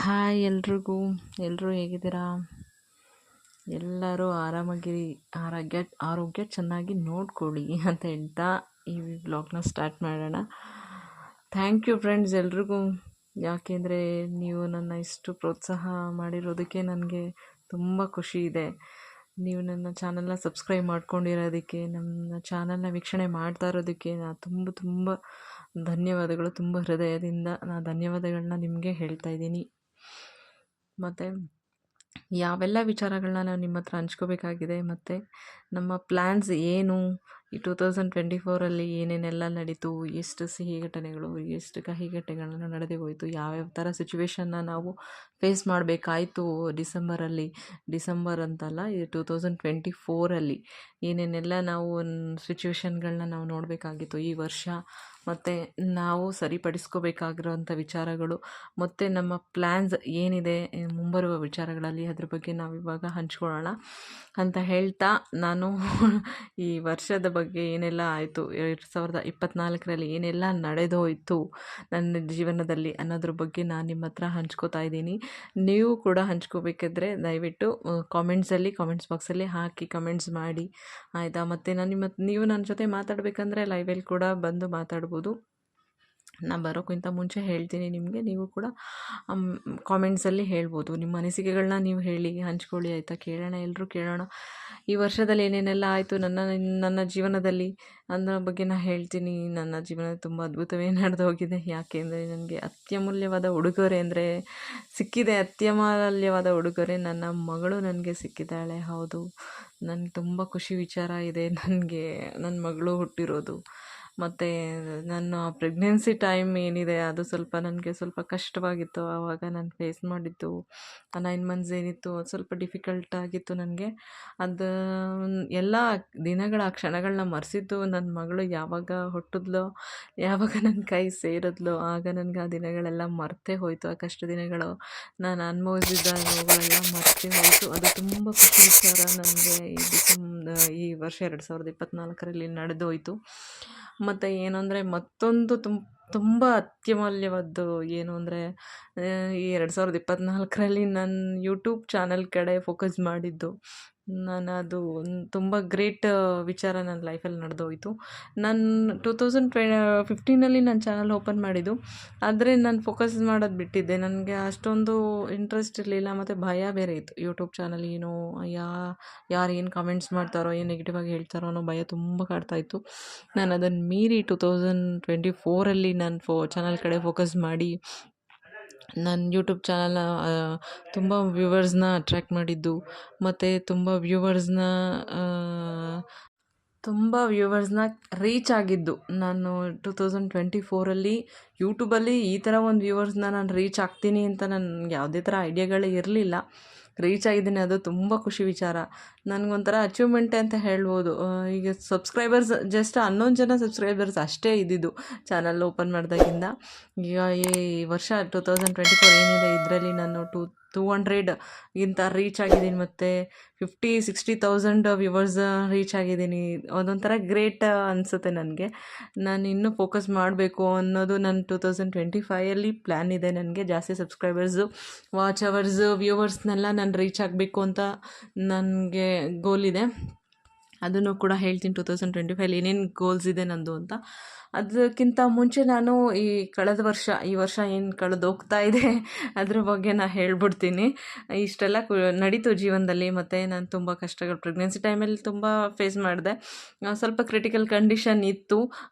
Hi ಎಲ್ರಿಗೂ. ಎಲ್ಲರೂ ಹೇಗಿದ್ದೀರಾ? ಎಲ್ಲರೂ ಆರಾಮಾಗಿರಿ, ಆರೋಗ್ಯ ಚೆನ್ನಾಗಿ ನೋಡ್ಕೊಳ್ಳಿ ಅಂತ ಹೇಳ್ತಾ ಈ ವ್ಲಾಗ್ನ ಸ್ಟಾರ್ಟ್ ಮಾಡೋಣ. ಥ್ಯಾಂಕ್ ಯು ಫ್ರೆಂಡ್ಸ್ ಎಲ್ರಿಗೂ. ಯಾಕೆಂದರೆ ನೀವು ನನ್ನ ಇಷ್ಟು ಪ್ರೋತ್ಸಾಹ ಮಾಡಿರೋದಕ್ಕೆ ನನಗೆ ತುಂಬ ಖುಷಿ ಇದೆ. ನೀವು ನನ್ನ ಚಾನಲ್ನ ಸಬ್ಸ್ಕ್ರೈಬ್ ಮಾಡ್ಕೊಂಡಿರೋದಕ್ಕೆ, ನನ್ನ ಚಾನಲ್ನ ವೀಕ್ಷಣೆ ಮಾಡ್ತಾ ಇರೋದಕ್ಕೆ ತುಂಬ ಧನ್ಯವಾದಗಳು. ತುಂಬ ಹೃದಯದಿಂದ ಧನ್ಯವಾದಗಳನ್ನ ನಿಮಗೆ ಹೇಳ್ತಾ ಇದ್ದೀನಿ. ಮತ್ತು ಯಾವೆಲ್ಲ ವಿಚಾರಗಳನ್ನ ನಾವು ನಿಮ್ಮ ಹತ್ರ ಹಂಚ್ಕೋಬೇಕಾಗಿದೆ, ಮತ್ತು ನಮ್ಮ ಪ್ಲ್ಯಾನ್ಸ್ ಏನು, ಈ 2024 ಏನೇನೆಲ್ಲ ನಡೀತು, ಎಷ್ಟು ಸಿಹಿ ಘಟನೆಗಳು, ಎಷ್ಟು ಕಹಿ ಘಟನೆಗಳನ್ನು ನಡೆದೇ ಹೋಯಿತು, ಯಾವ್ಯಾವ ಥರ ಸಿಚುವೇಶನ್ನ ನಾವು ಫೇಸ್ ಮಾಡಬೇಕಾಯಿತು ಡಿಸೆಂಬರ್ ಅಂತಲ್ಲ, ಈ 2024 ಏನೇನೆಲ್ಲ ನಾವು ಸಿಚುವೇಶನ್ಗಳನ್ನ ನಾವು ನೋಡಬೇಕಾಗಿತ್ತು ಈ ವರ್ಷ, ಮತ್ತು ನಾವು ಸರಿಪಡಿಸ್ಕೋಬೇಕಾಗಿರೋವಂಥ ವಿಚಾರಗಳು, ಮತ್ತು ನಮ್ಮ ಪ್ಲ್ಯಾನ್ಸ್ ಏನಿದೆ ಮುಂಬರುವ ವಿಚಾರಗಳಲ್ಲಿ, ಅದ್ರ ಬಗ್ಗೆ ನಾವಿವಾಗ ಹಂಚ್ಕೊಳ್ಳೋಣ ಅಂತ ಹೇಳ್ತಾ, ನಾನು ಈ ವರ್ಷದ ಬಗ್ಗೆ ಏನೆಲ್ಲ ಆಯಿತು, 2024 ಏನೆಲ್ಲ ನಡೆದೋಯ್ತು ನನ್ನ ಜೀವನದಲ್ಲಿ ಅನ್ನೋದ್ರ ಬಗ್ಗೆ ನಾನು ನಿಮ್ಮ ಹತ್ರ ಹಂಚ್ಕೋತಾ ಇದ್ದೀನಿ. ನೀವು ಕೂಡ ಹಂಚ್ಕೋಬೇಕಿದ್ರೆ ದಯವಿಟ್ಟು ಕಾಮೆಂಟ್ಸ್ ಬಾಕ್ಸಲ್ಲಿ ಹಾಕಿ ಕಮೆಂಟ್ಸ್ ಮಾಡಿ, ಆಯಿತಾ? ಮತ್ತು ನೀವು ನನ್ನ ಜೊತೆ ಮಾತಾಡಬೇಕಂದ್ರೆ ಲೈವಲ್ಲಿ ಕೂಡ ಬಂದು ಮಾತಾಡ್ಬೋದು. ನಾನು ಬರೋಕ್ಕಿಂತ ಮುಂಚೆ ಹೇಳ್ತೀನಿ ನಿಮಗೆ, ನೀವು ಕೂಡ ಕಾಮೆಂಟ್ಸಲ್ಲಿ ಹೇಳ್ಬೋದು. ನಿಮ್ಮ ಅನಿಸಿಕೆಗಳನ್ನ ನೀವು ಹೇಳಿ, ಹಂಚ್ಕೊಳ್ಳಿ, ಆಯಿತಾ? ಎಲ್ಲರೂ ಕೇಳೋಣ. ಈ ವರ್ಷದಲ್ಲಿ ಏನೇನೆಲ್ಲ ಆಯಿತು ನನ್ನ ಜೀವನದಲ್ಲಿ ಅನ್ನೋ ಬಗ್ಗೆ ನಾನು ಹೇಳ್ತೀನಿ. ನನ್ನ ಜೀವನ ತುಂಬ ಅದ್ಭುತವೇ ನಡೆದು ಹೋಗಿದೆ. ಯಾಕೆಂದರೆ ನನಗೆ ಅತ್ಯಮೂಲ್ಯವಾದ ಉಡುಗೊರೆ ಅಂದರೆ ಸಿಕ್ಕಿದೆ. ಅತ್ಯಮೂಲ್ಯವಾದ ಉಡುಗೊರೆ ನನ್ನ ಮಗಳು ನನಗೆ ಸಿಕ್ಕಿದ್ದಾಳೆ. ಹೌದು, ನನಗೆ ತುಂಬ ಖುಷಿ ವಿಚಾರ ಇದೆ. ನನಗೆ ನನ್ನ ಮಗಳು ಹುಟ್ಟಿರೋದು, ಮತ್ತು ನನ್ನ ಪ್ರೆಗ್ನೆನ್ಸಿ ಟೈಮ್ ಏನಿದೆ ಅದು ನನಗೆ ಸ್ವಲ್ಪ ಕಷ್ಟವಾಗಿತ್ತು. ಆವಾಗ ನಾನು ಫೇಸ್ ಮಾಡಿದ್ದು 9 ಮಂತ್ಸ್ ಏನಿತ್ತು, ಅದು ಸ್ವಲ್ಪ ಡಿಫಿಕಲ್ಟ್ ಆಗಿತ್ತು ನನಗೆ. ಅದು ಎಲ್ಲ ದಿನಗಳ ಕ್ಷಣಗಳನ್ನ ಮರೆಸಿದ್ದು ನನ್ನ ಮಗಳು ಯಾವಾಗ ಹುಟ್ಟಿದ್ಲೋ, ಯಾವಾಗ ನನ್ನ ಕೈ ಸೇರಿದ್ಲೋ, ಆಗ ನನಗೆ ಆ ದಿನಗಳೆಲ್ಲ ಮರ್ತೇ ಹೋಯಿತು. ಆ ಕಷ್ಟ ದಿನಗಳು ನಾನು ಅನುಭವಿಸಿದ ನೋವುಗಳೆಲ್ಲ ಮರ್ತೇ ಹೋಯಿತು. ಅದು ತುಂಬ ಖುಷಿ ವಿಚಾರ ನನಗೆ ಈ ವರ್ಷ 2024 ನಡೆದೋಯ್ತು. ಮತ್ತು ಏನು ಅಂದರೆ ಮತ್ತೊಂದು ತುಂಬ ಅತ್ಯಮೂಲ್ಯವಾದ್ದು ಏನು ಅಂದರೆ, ಈ 2024 ನಾನು ಯೂಟ್ಯೂಬ್ ಚಾನಲ್ ಕಡೆ ಫೋಕಸ್ ಮಾಡಿದ್ದು. ನಾನು ಅದು ತುಂಬ ಗ್ರೇಟ್ ವಿಚಾರ ನನ್ನ ಲೈಫಲ್ಲಿ ನಡೆದೋಯ್ತು. ನಾನು 2015 ನಾನು ಚಾನಲ್ ಓಪನ್ ಮಾಡಿದ್ದು, ಆದರೆ ನಾನು ಫೋಕಸ್ ಮಾಡೋದು ಬಿಟ್ಟಿದ್ದೆ. ನನಗೆ ಅಷ್ಟೊಂದು ಇಂಟ್ರೆಸ್ಟ್ ಇರಲಿಲ್ಲ, ಮತ್ತು ಭಯ ಬೇರೆ ಇತ್ತು. ಯೂಟ್ಯೂಬ್ ಚಾನಲ್ ಏನೋ ಯಾರು ಏನು ಕಮೆಂಟ್ಸ್ ಮಾಡ್ತಾರೋ, ಏನು ನೆಗೆಟಿವ್ ಆಗಿ ಹೇಳ್ತಾರೋ ಅನ್ನೋ ಭಯ ತುಂಬ ಕಾಡ್ತಾಯಿತ್ತು. ನಾನು ಅದನ್ನು ಮೀರಿ 2024 ನಾನು ಚಾನಲ್ ಕಡೆ ಫೋಕಸ್ ಮಾಡಿ, ನನ್ನ ಯೂಟ್ಯೂಬ್ ಚಾನಲ್ನ ತುಂಬ ವ್ಯೂವರ್ಸ್ನ ಅಟ್ರ್ಯಾಕ್ಟ್ ಮಾಡಿದ್ದು, ಮತ್ತು ತುಂಬ ವ್ಯೂವರ್ಸ್ನ ರೀಚ್ ಆಗಿದ್ದು. ನಾನು 2024 ಯೂಟ್ಯೂಬಲ್ಲಿ ಈ ಥರ ಒಂದು ವ್ಯೂವರ್ಸ್ನ ನಾನು ರೀಚ್ ಆಗ್ತೀನಿ ಅಂತ ನನಗೆ ಯಾವುದೇ ಥರ ಐಡಿಯಾಗಳೇ ಇರಲಿಲ್ಲ. ರೀಚ್ ಆಗಿದ್ದೀನಿ, ಅದು ತುಂಬ ಖುಷಿ ವಿಚಾರ. ನನಗೊಂಥರ ಅಚೀವ್ಮೆಂಟೇ ಅಂತ ಹೇಳ್ಬೋದು. ಈಗ ಸಬ್ಸ್ಕ್ರೈಬರ್ಸ್ ಜಸ್ಟ್ 11 ಜನ ಸಬ್ಸ್ಕ್ರೈಬರ್ಸ್ ಅಷ್ಟೇ ಇದ್ದಿದ್ದು ಚಾನಲ್ ಓಪನ್ ಮಾಡಿದಾಗಿಂದ. ಈಗ ಈ ವರ್ಷ 2024 ಏನಿದೆ, ಇದರಲ್ಲಿ ನಾನು 200ಗಿಂತ ರೀಚ್ ಆಗಿದ್ದೀನಿ, ಮತ್ತು 50-60,000 ವ್ಯೂವರ್ಸ್ ರೀಚ್ ಆಗಿದ್ದೀನಿ. ಅದೊಂಥರ ಗ್ರೇಟ್ ಅನಿಸುತ್ತೆ ನನಗೆ. ನಾನು ಇನ್ನೂ ಫೋಕಸ್ ಮಾಡಬೇಕು ಅನ್ನೋದು ನನ್ನ 2025 ಪ್ಲ್ಯಾನ್ ಇದೆ. ನನಗೆ ಜಾಸ್ತಿ ಸಬ್ಸ್ಕ್ರೈಬರ್ಸು, ವಾಚ್ ಅವರ್ಸು, ವ್ಯೂವರ್ಸ್ನೆಲ್ಲ ನಾನು ರೀಚ್ ಆಗಬೇಕು ಅಂತ ನನಗೆ ಗೋಲ್ ಇದೆ. ಅದನ್ನು ಕೂಡ ಹೇಳ್ತೀನಿ 2025 ಏನೇನು ಗೋಲ್ಸ್ ಇದೆ ನಂದು ಅಂತ. ಅದಕ್ಕಿಂತ ಮುಂಚೆ ನಾನು ಈ ವರ್ಷ ಏನು ಕಳೆದೋಗ್ತಾ ಇದೆ ಅದ್ರ ಬಗ್ಗೆ ನಾನು ಹೇಳ್ಬಿಡ್ತೀನಿ. ಇಷ್ಟೆಲ್ಲ ನಡೀತು ಜೀವನದಲ್ಲಿ, ಮತ್ತು ನಾನು ತುಂಬ ಕಷ್ಟಗಳು ಪ್ರೆಗ್ನೆನ್ಸಿ ಟೈಮಲ್ಲಿ ತುಂಬ ಫೇಸ್ ಮಾಡಿದೆ. ಸ್ವಲ್ಪ ಕ್ರಿಟಿಕಲ್ ಕಂಡೀಷನ್ ಇತ್ತು.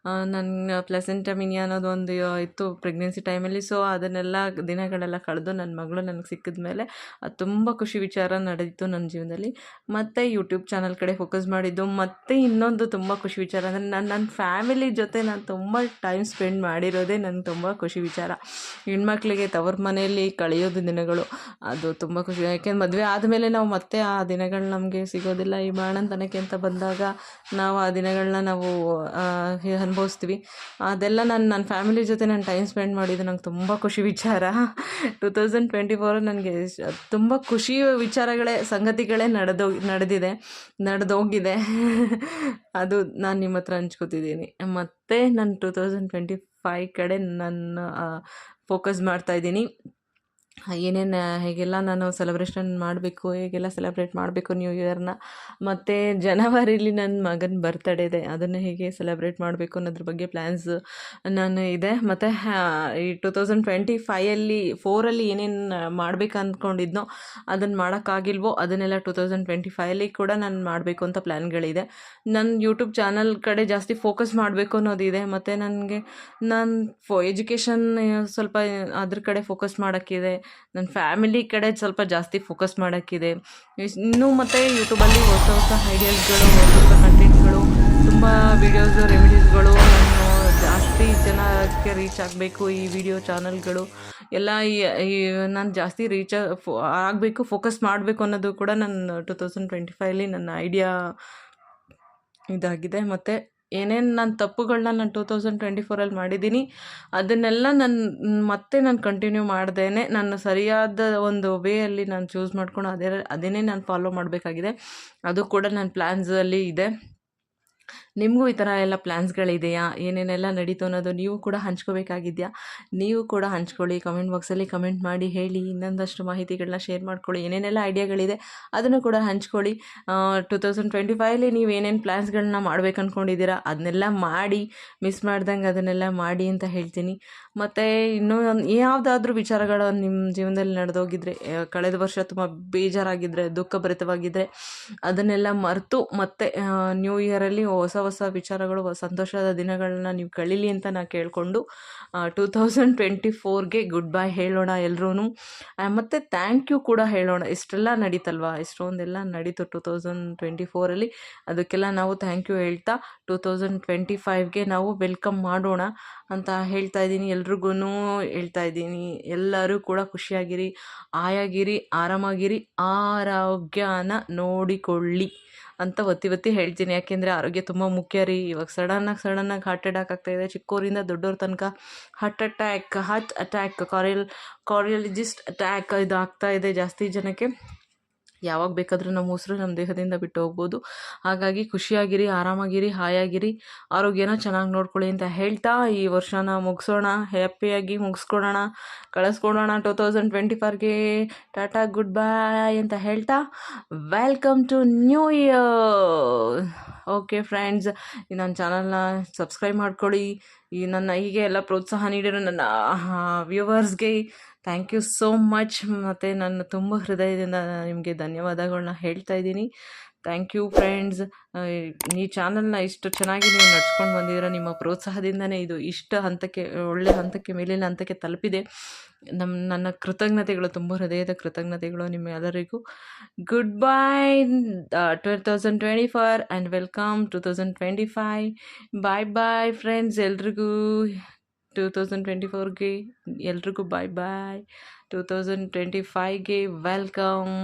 ನನ್ನ ಪ್ಲೆಸೆಂಟಮಿನಿಯಾ ಅನ್ನೋದು ಒಂದು ಇತ್ತು ಪ್ರೆಗ್ನೆನ್ಸಿ ಟೈಮಲ್ಲಿ. ಸೊ ಅದನ್ನೆಲ್ಲ ದಿನಗಳೆಲ್ಲ ಕಳೆದು ನನ್ನ ಮಗಳು ನನಗೆ ಸಿಕ್ಕಿದ ಮೇಲೆ ಅದು ತುಂಬ ಖುಷಿ ವಿಚಾರ ನಡೆಯಿತು ನನ್ನ ಜೀವನದಲ್ಲಿ. ಮತ್ತು ಯೂಟ್ಯೂಬ್ ಚಾನಲ್ ಕಡೆ ಫೋಕಸ್ ಮಾಡಿದ್ದು, ಮತ್ತು ಇನ್ನೊಂದು ತುಂಬ ಖುಷಿ ವಿಚಾರ ಅಂದರೆ ನನ್ನ ಫ್ಯಾಮಿಲಿ ಜೊತೆ ನಾನು ತುಂಬ ಟೈಮ್ ಸ್ಪೆಂಡ್ ಮಾಡಿರೋದೇ ನನಗೆ ತುಂಬ ಖುಷಿ ವಿಚಾರ. ಹೆಣ್ಮಕ್ಳಿಗೆ ತವ್ರ ಮನೆಯಲ್ಲಿ ಕಳೆಯೋದು ದಿನಗಳು, ಅದು ತುಂಬ ಖುಷಿ. ಯಾಕೆಂದ್ರೆ ಮದುವೆ ಆದಮೇಲೆ ನಾವು ಮತ್ತೆ ಆ ದಿನಗಳು ನಮಗೆ ಸಿಗೋದಿಲ್ಲ. ಈ ಬಾಣಂತನಕ್ಕೆ ಅಂತ ಬಂದಾಗ ನಾವು ಆ ದಿನಗಳನ್ನ ನಾವು ಅನುಭವಿಸ್ತೀವಿ. ಅದೆಲ್ಲ ನನ್ನ ಫ್ಯಾಮಿಲಿ ಜೊತೆ ನಾನು ಟೈಮ್ ಸ್ಪೆಂಡ್ ಮಾಡಿದ್ದು ನಂಗೆ ತುಂಬ ಖುಷಿ ವಿಚಾರ. 2024 ನನಗೆ ತುಂಬ ಖುಷಿ ವಿಚಾರಗಳೇ, ಸಂಗತಿಗಳೇ ನಡೆದೋಗಿದೆ. ಅದು ನಾನು ನಿಮ್ಮ ಹತ್ರ ಹಂಚ್ಕೋತಿದ್ದೀನಿ. ಮತ್ತು ನಾನು 2025 ಕಡೆ ನಾನು ಫೋಕಸ್ ಮಾಡ್ತಾಯಿದ್ದೀನಿ. ಏನೇನು ಹೇಗೆಲ್ಲ ನಾನು ಸೆಲೆಬ್ರೇಷನ್ ಮಾಡಬೇಕು, ಹೇಗೆಲ್ಲ ಸೆಲೆಬ್ರೇಟ್ ಮಾಡಬೇಕು ನ್ಯೂ ಇಯರ್ನ. ಮತ್ತು ಜನವರಿಲಿ ನನ್ನ ಮಗನ ಬರ್ತಡೇ ಇದೆ, ಅದನ್ನು ಹೇಗೆ ಸೆಲೆಬ್ರೇಟ್ ಮಾಡಬೇಕು ಅನ್ನೋದ್ರ ಬಗ್ಗೆ ಪ್ಲ್ಯಾನ್ಸ್ ನಾನು ಇದೆ. ಮತ್ತು ಈ 2025 4 ಏನೇನು ಮಾಡ್ಬೇಕು ಅಂದ್ಕೊಂಡಿದ್ನೋ ಅದನ್ನು ಮಾಡೋಕ್ಕಾಗಿಲ್ವೋ ಅದನ್ನೆಲ್ಲ 2025 ಕೂಡ ನಾನು ಮಾಡಬೇಕು ಅಂತ ಪ್ಲ್ಯಾನ್ಗಳಿದೆ. ನನ್ನ ಯೂಟ್ಯೂಬ್ ಚಾನಲ್ ಕಡೆ ಜಾಸ್ತಿ ಫೋಕಸ್ ಮಾಡಬೇಕು ಅನ್ನೋದಿದೆ. ಮತ್ತು ನನಗೆ ನಾನು ಎಜುಕೇಷನ್ ಸ್ವಲ್ಪ ಅದ್ರ ಕಡೆ ಫೋಕಸ್ ಮಾಡೋಕ್ಕಿದೆ. ನನ್ನ ಫ್ಯಾಮಿಲಿ ಕಡೆ ಸ್ವಲ್ಪ ಜಾಸ್ತಿ ಫೋಕಸ್ ಮಾಡೋಕ್ಕಿದೆ. ಇನ್ನೂ ಮತ್ತು ಯೂಟ್ಯೂಬಲ್ಲಿ ಹೊಸ ಹೊಸ ಐಡಿಯಾಸ್ಗಳು, ಹೊಸ ಹೊಸ ಕಂಟೆಂಟ್ಗಳು, ತುಂಬ ವೀಡಿಯೋಸು, ರೆಮಿಡೀಸ್ಗಳು ನಾನು ಜಾಸ್ತಿ ಜನಕ್ಕೆ ರೀಚ್ ಆಗಬೇಕು. ಈ ವಿಡಿಯೋ ಚಾನಲ್ಗಳು ಎಲ್ಲ ನಾನು ಜಾಸ್ತಿ ಆಗಬೇಕು, ಫೋಕಸ್ ಮಾಡಬೇಕು ಅನ್ನೋದು ಕೂಡ ನನ್ನ 2025 ನನ್ನ ಐಡಿಯಾ ಇದಾಗಿದೆ. ಮತ್ತು ಏನೇನು ನಾನು ತಪ್ಪುಗಳನ್ನ ನಾನು 2024 ಮಾಡಿದ್ದೀನಿ ಅದನ್ನೆಲ್ಲ ನಾನು ಕಂಟಿನ್ಯೂ ಮಾಡ್ದೇನೆ ನಾನು ಸರಿಯಾದ ಒಂದು ವೇಯಲ್ಲಿ ನಾನು ಚೂಸ್ ಮಾಡ್ಕೊಂಡು ಅದೇನೇ ನಾನು ಫಾಲೋ ಮಾಡಬೇಕಾಗಿದೆ. ಅದು ಕೂಡ ನನ್ನ ಪ್ಲ್ಯಾನ್ಸಲ್ಲಿ ಇದೆ. ನಿಮಗೂ ಈ ಥರ ಎಲ್ಲ ಪ್ಲ್ಯಾನ್ಸ್ಗಳಿದೆಯಾ? ಏನೇನೆಲ್ಲ ನಡೀತು ಅನ್ನೋದು ನೀವು ಕೂಡ ಹಂಚ್ಕೋಬೇಕಾಗಿದೆಯಾ? ನೀವು ಕೂಡ ಹಂಚ್ಕೊಳ್ಳಿ, ಕಮೆಂಟ್ ಬಾಕ್ಸಲ್ಲಿ ಕಮೆಂಟ್ ಮಾಡಿ ಹೇಳಿ. ಇನ್ನೊಂದಷ್ಟು ಮಾಹಿತಿಗಳನ್ನ ಶೇರ್ ಮಾಡ್ಕೊಳ್ಳಿ. ಏನೇನೆಲ್ಲ ಐಡಿಯಾಗಳಿದೆ ಅದನ್ನು ಕೂಡ ಹಂಚ್ಕೊಳ್ಳಿ. 2025 ನೀವು ಏನೇನು ಪ್ಲ್ಯಾನ್ಸ್ಗಳನ್ನ ಮಾಡ್ಬೇಕು ಅಂದ್ಕೊಂಡಿದ್ದೀರಾ ಅದನ್ನೆಲ್ಲ ಮಾಡಿ, ಮಿಸ್ ಮಾಡ್ದಂಗೆ ಅದನ್ನೆಲ್ಲ ಮಾಡಿ ಅಂತ ಹೇಳ್ತೀನಿ. ಮತ್ತು ಇನ್ನೂ ಯಾವುದಾದ್ರೂ ವಿಚಾರಗಳು ನಿಮ್ಮ ಜೀವನದಲ್ಲಿ ನಡೆದೋಗಿದ್ರೆ, ಕಳೆದ ವರ್ಷ ತುಂಬ ಬೇಜಾರಾಗಿದ್ದರೆ, ದುಃಖಭರಿತವಾಗಿದ್ದರೆ ಅದನ್ನೆಲ್ಲ ಮರೆತು ಮತ್ತೆ ನ್ಯೂ ಇಯರಲ್ಲಿ ಹೊಸ ಹೊಸ ವಿಚಾರಗಳು, ಸಂತೋಷದ ದಿನಗಳನ್ನ ನೀವು ಕಳೀಲಿ ಅಂತ ನಾನು ಕೇಳಿಕೊಂಡು 2024ಗೆ ಗುಡ್ ಬೈ ಹೇಳೋಣ ಎಲ್ರೂ. ಮತ್ತು ಥ್ಯಾಂಕ್ ಯು ಕೂಡ ಹೇಳೋಣ. ಇಷ್ಟೆಲ್ಲ ನಡೀತಲ್ವ, ಇಷ್ಟೊಂದೆಲ್ಲ ನಡೀತು 2024 ಅದಕ್ಕೆಲ್ಲ ನಾವು ಥ್ಯಾಂಕ್ ಯು ಹೇಳ್ತಾ 2025ಗೆ ನಾವು ವೆಲ್ಕಮ್ ಮಾಡೋಣ ಅಂತ ಹೇಳ್ತಾ ಇದ್ದೀನಿ. ಎಲ್ರಿಗೂ ಹೇಳ್ತಾ ಇದ್ದೀನಿ, ಎಲ್ಲರೂ ಕೂಡ ಖುಷಿಯಾಗಿರಿ, ಆರಾಮಾಗಿರಿ, ಆರೋಗ್ಯನ ನೋಡಿಕೊಳ್ಳಿ ಅಂತ ಒತ್ತಿ ಹೇಳ್ತೀನಿ. ಯಾಕೆಂದರೆ ಆರೋಗ್ಯ ತುಂಬ ಮುಖ್ಯ ರೀ. ಇವಾಗ ಸಡನ್ನಾಗಿ ಹಾರ್ಟ್ ಅಟ್ಯಾಕ್ ಆಗ್ತಾಯಿದೆ. ಚಿಕ್ಕವರಿಂದ ದೊಡ್ಡವ್ರ ತನಕ ಹಾರ್ಟ್ ಅಟ್ಯಾಕ್ ಕಾರ್ಡಿಯಾಲಜಿಸ್ಟ್ ಅಟ್ಯಾಕ್ ಇದು ಆಗ್ತಾಯಿದೆ ಜಾಸ್ತಿ ಜನಕ್ಕೆ. ಯಾವಾಗ ಬೇಕಾದರೂ ನಮ್ಮ ಉಸಿರು ನಮ್ಮ ದೇಹದಿಂದ ಬಿಟ್ಟು ಹೋಗ್ಬೋದು. ಹಾಗಾಗಿ ಖುಷಿಯಾಗಿರಿ, ಆರಾಮಾಗಿರಿ, ಹಾಯಾಗಿರಿ, ಆರೋಗ್ಯನ ಚೆನ್ನಾಗಿ ನೋಡ್ಕೊಳ್ಳಿ ಅಂತ ಹೇಳ್ತಾ ಈ ವರ್ಷನ ಮುಗಿಸೋಣ, ಹ್ಯಾಪಿಯಾಗಿ ಮುಗಿಸ್ಕೊಡೋಣ, ಕಳಿಸ್ಕೊಡೋಣ 2024ಗೆ. ಟಾಟಾ, ಗುಡ್ ಬಾಯ್ ಅಂತ ಹೇಳ್ತಾ welcome to new year. Okay friends, ನನ್ನ ಚಾನಲ್ನ ಸಬ್ಸ್ಕ್ರೈಬ್ ಮಾಡ್ಕೊಳ್ಳಿ. ಈ ನನ್ನ ಹೀಗೆ ಎಲ್ಲ ಪ್ರೋತ್ಸಾಹ ನೀಡಿರೋ ನನ್ನ ವ್ಯೂವರ್ಸ್ಗೆ ಥ್ಯಾಂಕ್ ಯು ಸೋ ಮಚ್. ಮತ್ತು ನಾನು ತುಂಬ ಹೃದಯದಿಂದ ನಿಮಗೆ ಧನ್ಯವಾದಗಳನ್ನ ಹೇಳ್ತಾ ಇದ್ದೀನಿ. Thank you friends. ಈ ಚಾನಲ್ನ ಇಷ್ಟು ಚೆನ್ನಾಗಿ ನೀವು ನಡ್ಸ್ಕೊಂಡು ಬಂದಿದ್ದೀರ. ನಿಮ್ಮ ಪ್ರೋತ್ಸಾಹದಿಂದನೇ ಇದು ಇಷ್ಟು ಹಂತಕ್ಕೆ, ಒಳ್ಳೆಯ ಹಂತಕ್ಕೆ, ಮೇಲಿನ ಹಂತಕ್ಕೆ ತಲುಪಿದೆ. ನನ್ನ ಕೃತಜ್ಞತೆಗಳು, ತುಂಬ ಹೃದಯದ ಕೃತಜ್ಞತೆಗಳು ನಿಮ್ಮೆಲ್ಲರಿಗೂ. Good bye 2024 and welcome 2025. Bye friends. ಎಲ್ರಿಗೂ 2024ಗೆ ಎಲ್ರಿಗೂ ಬಾಯ್. 2025ಗೆ ವೆಲ್ಕಮ್.